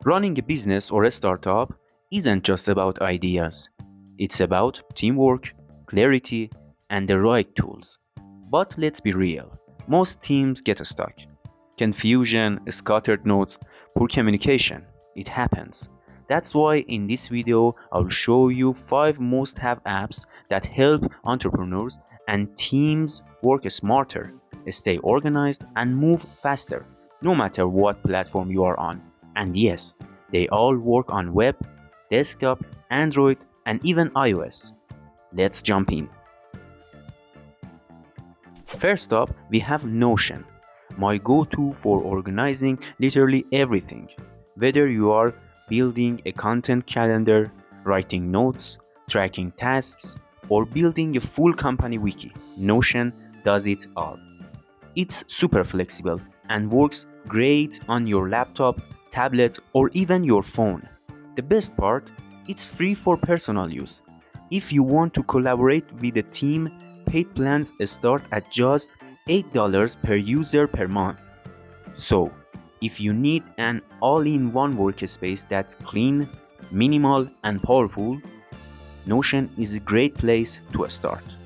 Running a business or a startup isn't just about ideas. It's about teamwork, clarity, and the right tools. But let's be real, most teams get stuck. Confusion, scattered notes, poor communication. It happens. That's why in this video I'll show you 5 must-have apps that help entrepreneurs and teams work smarter, stay organized, and move faster, no matter what platform you are on. And yes, they all work on web, desktop, Android, and even iOS. Let's jump in. First up, we have Notion, my go-to for organizing literally everything. Whether you are building a content calendar, writing notes, tracking tasks, or building a full company wiki, Notion does it all. It's super flexible and works great on your laptop, tablet, or even your phone. The best part, it's free for personal use. If you want to collaborate with a team, paid plans start at just $8 per user per month. So, if you need an all-in-one workspace that's clean, minimal, and powerful, Notion is a great place to start.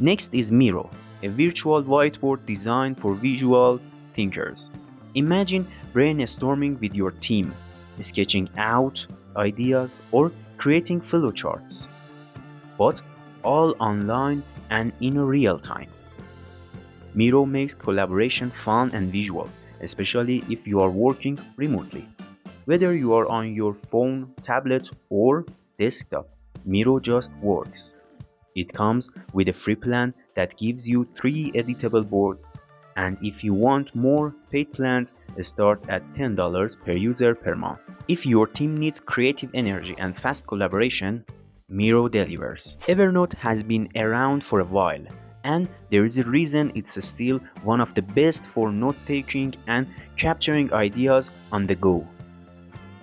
Next is Miro, a virtual whiteboard designed for visual thinkers. Imagine brainstorming with your team, sketching out ideas or creating flowcharts, but all online and in real time. Miro makes collaboration fun and visual, especially if you are working remotely. Whether you are on your phone, tablet, or desktop, Miro just works. It comes with a free plan that gives you 3 editable boards, and if you want more, paid plans start at $10 per user per month. If your team needs creative energy and fast collaboration, Miro delivers. Evernote has been around for a while, and there is a reason it's still one of the best for note-taking and capturing ideas on the go.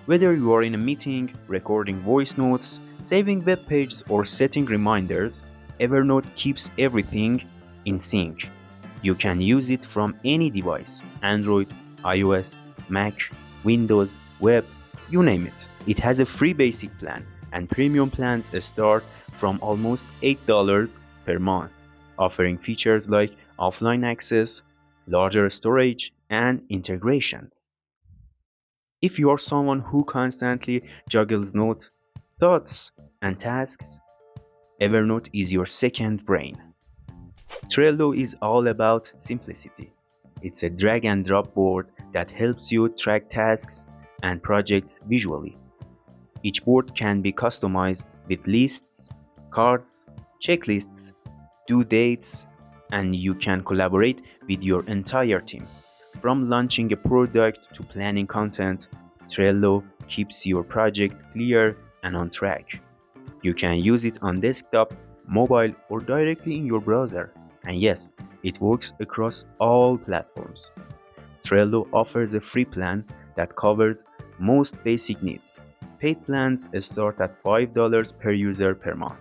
Whether you are in a meeting, recording voice notes, saving web pages, or setting reminders, Evernote keeps everything in sync. You can use it from any device, Android, iOS, Mac, Windows, web, you name it. It has a free basic plan, and premium plans start from almost $8 per month, offering features like offline access, larger storage, and integrations. If you are someone who constantly juggles notes, thoughts, and tasks, Evernote is your second brain. Trello is all about simplicity. It's a drag and drop board that helps you track tasks and projects visually. Each board can be customized with lists, cards, checklists, due dates, and you can collaborate with your entire team. From launching a product to planning content, Trello keeps your project clear and on track. You can use it on desktop, mobile, or directly in your browser. And yes, it works across all platforms. Trello offers a free plan that covers most basic needs. Paid plans start at $5 per user per month,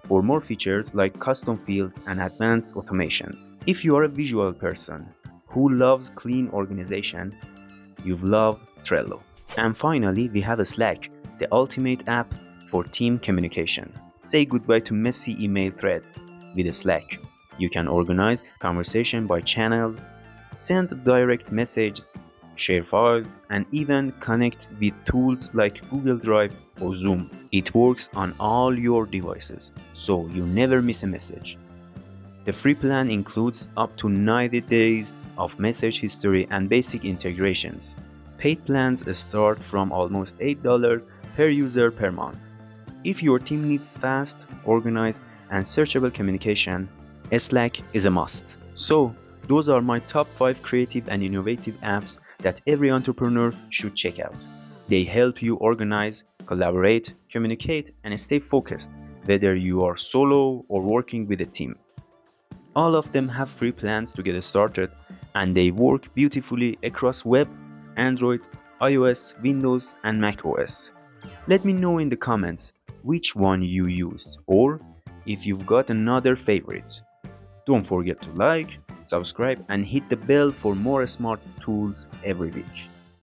for more features like custom fields and advanced automations. If you are a visual person who loves clean organization, you'll love Trello. And finally, we have Slack, the ultimate app for team communication. Say goodbye to messy email threads with Slack. You can organize conversation by channels, send direct messages, share files, and even connect with tools like Google Drive or Zoom. It works on all your devices, so you never miss a message. The free plan includes up to 90 days of message history and basic integrations. Paid plans start from almost $8 per user per month. If your team needs fast, organized, and searchable communication, Slack is a must. So, those are my top 5 creative and innovative apps that every entrepreneur should check out. They help you organize, collaborate, communicate, and stay focused, whether you are solo or working with a team. All of them have free plans to get started, and they work beautifully across web, Android, iOS, Windows, and macOS. Let me know in the comments which one you use, or if you've got another favorite. Don't forget to like, subscribe, and hit the bell for more smart tools every week.